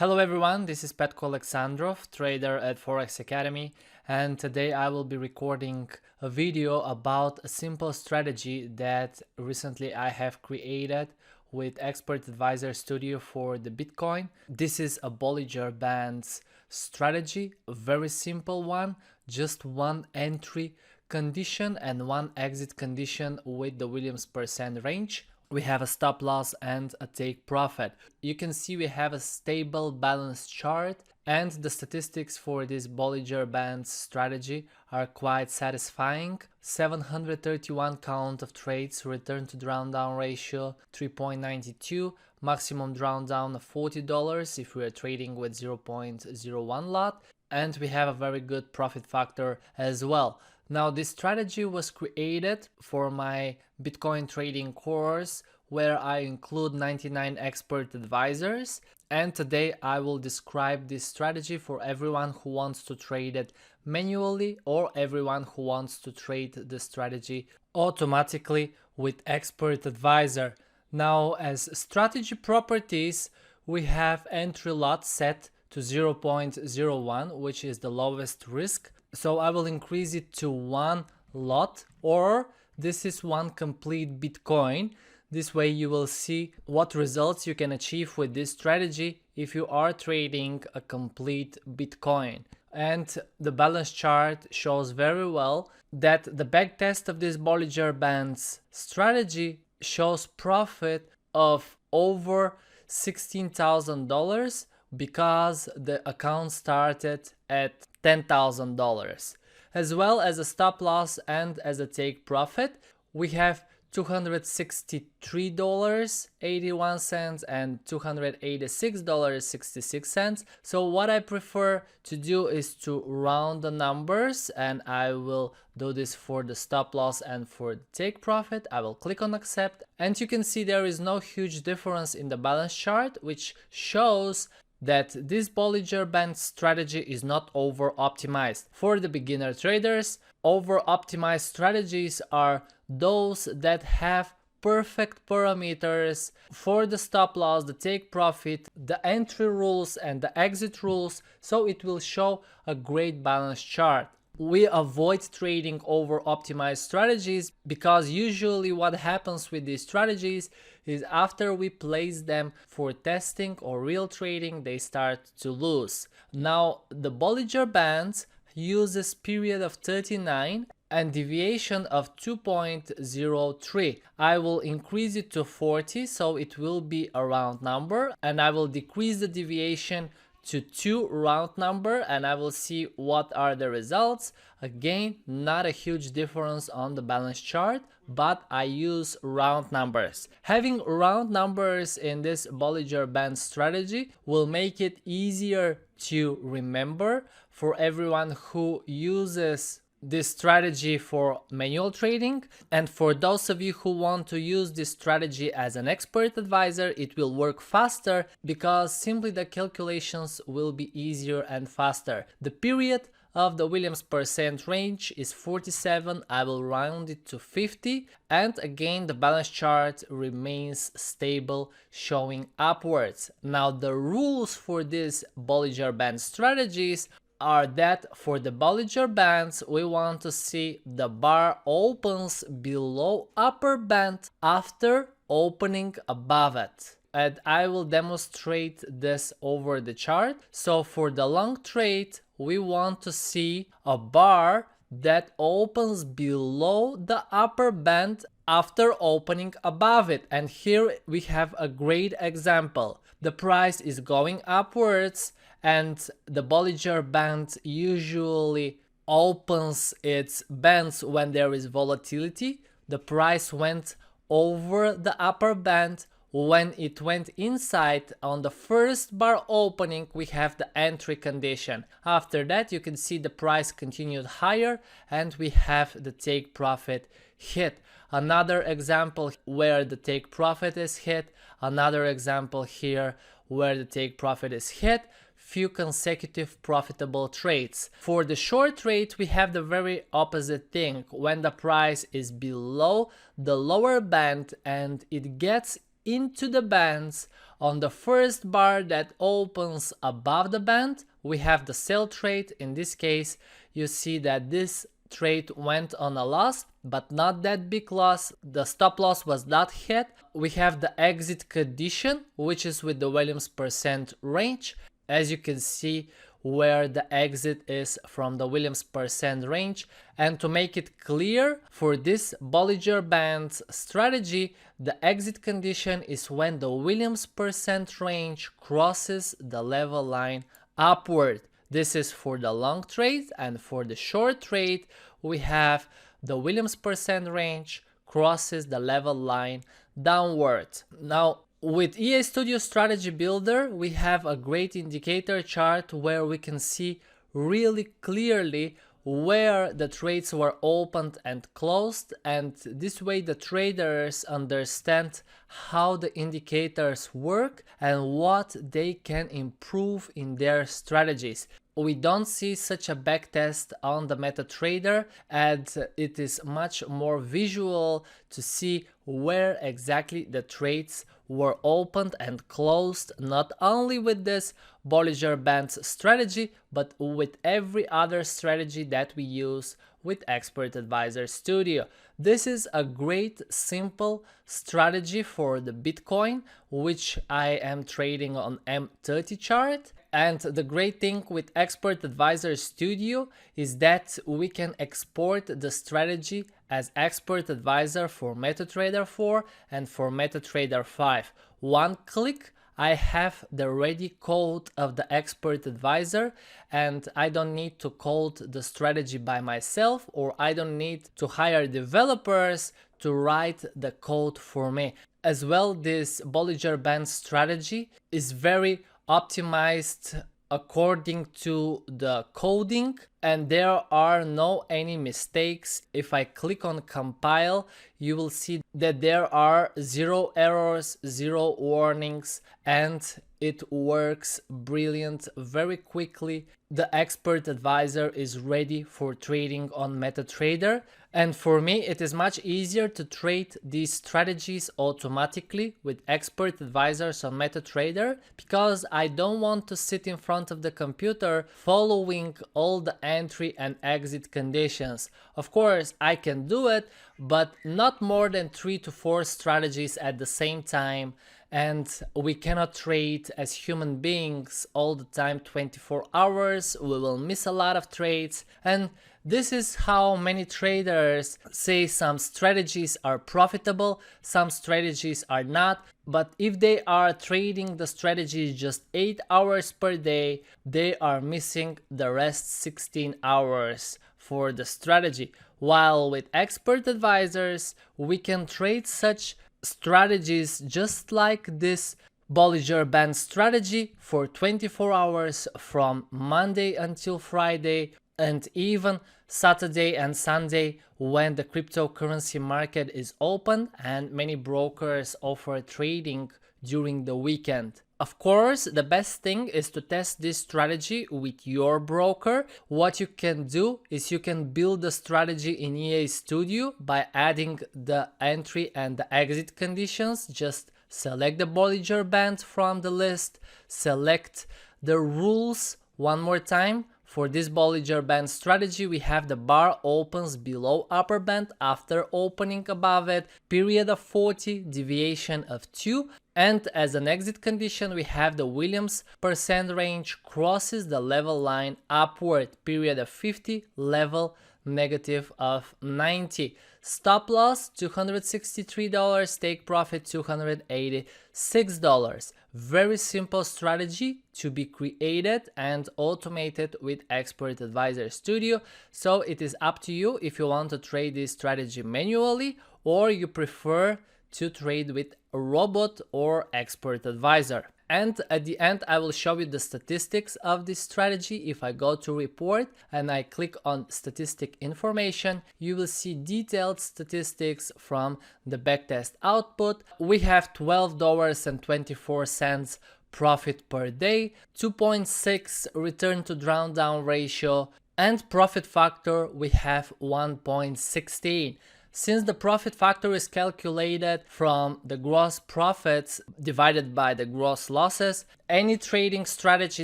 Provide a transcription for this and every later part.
Hello everyone, this is Petko Aleksandrov, trader at Forex Academy, and today I will be recording a video about a simple strategy that recently I have created with Expert Advisor Studio for the Bitcoin. This is a Bollinger Bands strategy, a very simple one, just one entry condition and one exit condition with the Williams percent range. We have a stop loss and a take profit. You can see we have a stable balance chart, and the statistics for this Bollinger Bands strategy are quite satisfying. 731 count of trades, return to drawdown ratio 3.92, maximum drawdown of $40 if we are trading with 0.01 lot, and we have a very good profit factor as well. Now, this strategy was created for my Bitcoin trading course where I include 99 expert advisors, and today I will describe this strategy for everyone who wants to trade it manually or everyone who wants to trade the strategy automatically with expert advisor. Now, as strategy properties, we have entry lot set to 0.01, which is the lowest risk. So I will increase it to one lot, or this is one complete Bitcoin. This way you will see what results you can achieve with this strategy if you are trading a complete Bitcoin. And the balance chart shows very well that the backtest of this Bollinger Bands strategy shows profit of over $16,000 because the account started at $10,000. As well as a stop loss and as a take profit, we have $263.81 and $286.66. So what I prefer to do is to round the numbers, and I will do this for the stop loss and for the take profit. I will click on accept, and you can see there is no huge difference in the balance chart, which shows that this Bollinger Band strategy is not over optimized. For the beginner traders, over optimized strategies are those that have perfect parameters for the stop loss, the take profit, the entry rules and the exit rules, so it will show a great balance chart. We avoid trading over optimized strategies because usually what happens with these strategies is after we place them for testing or real trading, they start to lose. Now, the Bollinger Bands uses period of 39 and deviation of 2.03. I will increase it to 40, so it will be a round number, and I will decrease the deviation to 2 round number, and I will see what are the results. Again, not a huge difference on the balance chart, but I use round numbers. Having round numbers in this Bollinger Band strategy will make it easier to remember for everyone who uses this strategy for manual trading, and for those of you who want to use this strategy as an expert advisor, it will work faster because simply the calculations will be easier and faster. The period of the Williams percent range is 47. I will round it to 50, and again the balance chart remains stable, showing upwards. Now, the rules for this Bollinger Band strategies are that for the Bollinger Bands, we want to see the bar opens below upper band after opening above it. And I will demonstrate this over the chart. So for the long trade, we want to see a bar that opens below the upper band after opening above it. And here we have a great example. The price is going upwards, and the Bollinger Band usually opens its bands when there is volatility. The price went over the upper band. When it went inside on the first bar opening, we have the entry condition. After that, you can see the price continued higher and we have the take profit hit. Another example where the take profit is hit. Another example here where the take profit is hit. Few consecutive profitable trades. For the short trade, we have the very opposite thing. When the price is below the lower band and it gets into the bands. On the first bar that opens above the band, we have the sell trade. In this case, you see that this trade went on a loss, but not that big loss. The stop loss was not hit. We have the exit condition, which is with the Williams percent range. As you can see, where the exit is from the Williams percent range. And to make it clear, for this Bollinger Bands strategy, the exit condition is when the Williams percent range crosses the level line upward. This is for the long trade, and for the short trade, we have the Williams percent range crosses the level line downward. Now, with EA Studio Strategy Builder, we have a great indicator chart where we can see really clearly where the trades were opened and closed, and this way the traders understand how the indicators work and what they can improve in their strategies. We don't see such a backtest on the MetaTrader, and it is much more visual to see where exactly the trades were opened and closed, not only with this Bollinger Bands strategy, but with every other strategy that we use with Expert Advisor Studio. This is a great simple strategy for the Bitcoin, which I am trading on M30 chart. And the great thing with Expert Advisor Studio is that we can export the strategy as Expert Advisor for MetaTrader 4 and for MetaTrader 5. One click, I have the ready code of the Expert Advisor, and I don't need to code the strategy by myself, or I don't need to hire developers to write the code for me. As well, this Bollinger Band strategy is very optimized according to the coding, and there are no any mistakes. If I click on compile, you will see that there are 0 errors, 0 warnings, and it works brilliant very quickly. The Expert Advisor is ready for trading on MetaTrader, and for me it is much easier to trade these strategies automatically with Expert Advisors on MetaTrader, because I don't want to sit in front of the computer following all the entry and exit conditions. Of course I can do it, but not more than 3 to 4 strategies at the same time, and we cannot trade as human beings all the time 24 hours. We will miss a lot of trades, and this is how many traders say some strategies are profitable, some strategies are not. But if they are trading the strategy just 8 hours per day, they are missing the rest 16 hours for the strategy. While with Expert Advisors, we can trade such strategies just like this Bollinger Band strategy for 24 hours from Monday until Friday, and even Saturday and Sunday when the cryptocurrency market is open and many brokers offer trading during the weekend. Of course, the best thing is to test this strategy with your broker. What you can do is you can build the strategy in EA Studio by adding the entry and the exit conditions. Just select the Bollinger Band from the list, select the rules one more time. For this Bollinger Band strategy, we have the bar opens below upper band after opening above it, period of 40, deviation of 2, and as an exit condition we have the Williams percent range crosses the level line upward, period of 50, level negative of 90. Stop loss $263, take profit $286. Very simple strategy to be created and automated with Expert Advisor Studio. So it is up to you if you want to trade this strategy manually or you prefer to trade with a robot or Expert Advisor. And at the end, I will show you the statistics of this strategy. If I go to report and I click on statistic information, you will see detailed statistics from the backtest output. We have $12.24 profit per day, 2.6 return to drawdown ratio, and profit factor we have 1.16. Since the profit factor is calculated from the gross profits divided by the gross losses, any trading strategy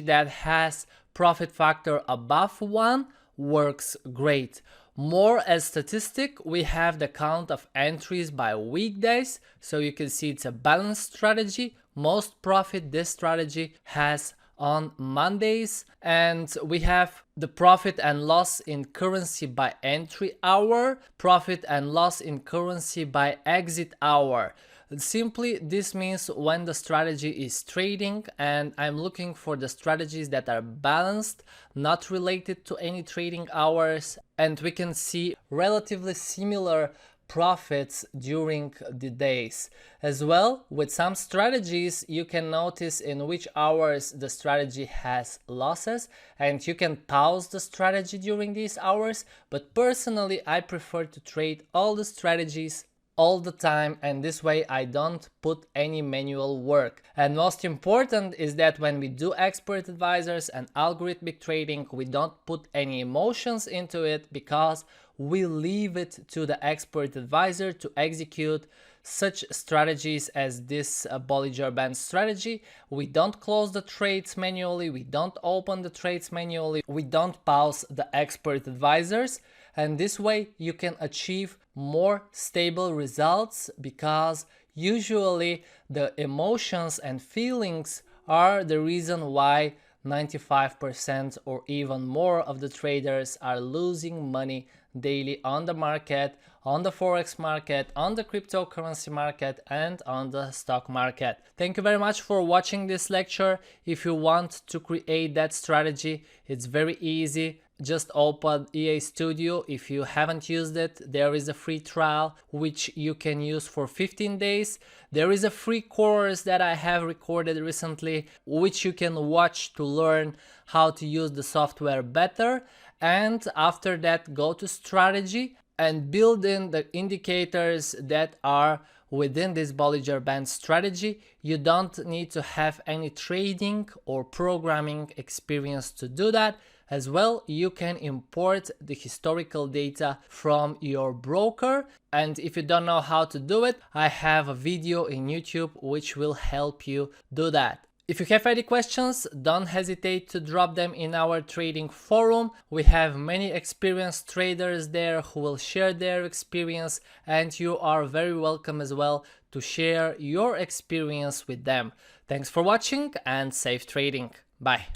that has profit factor above 1 works great. More as statistic, we have the count of entries by weekdays, so you can see it's a balanced strategy. Most profit this strategy has on Mondays, and we have the profit and loss in currency by entry hour, profit and loss in currency by exit hour. Simply, this means when the strategy is trading, and I'm looking for the strategies that are balanced, not related to any trading hours, and we can see relatively similar profits during the days. As well, with some strategies, you can notice in which hours the strategy has losses, and you can pause the strategy during these hours, but personally I prefer to trade all the strategies all the time, and this way I don't put any manual work. And most important is that when we do expert advisors and algorithmic trading, we don't put any emotions into it, because we leave it to the expert advisor to execute such strategies as this Bollinger Band strategy. We don't close the trades manually, we don't open the trades manually, we don't pause the expert advisors, and this way you can achieve more stable results, because usually the emotions and feelings are the reason why 95% or even more of the traders are losing money daily on the market, on the forex market, on the cryptocurrency market, and on the stock market. Thank you very much for watching this lecture. If you want to create that strategy, it's very easy. Just open EA Studio. If you haven't used it, there is a free trial which you can use for 15 days. There is a free course that I have recorded recently, which you can watch to learn how to use the software better. And after that, go to strategy and build in the indicators that are within this Bollinger Band strategy. You don't need to have any trading or programming experience to do that. As well, you can import the historical data from your broker, and if you don't know how to do it, I have a video in YouTube which will help you do that. If you have any questions, don't hesitate to drop them in our trading forum. We have many experienced traders there who will share their experience, and you are very welcome as well to share your experience with them. Thanks for watching and safe trading. Bye.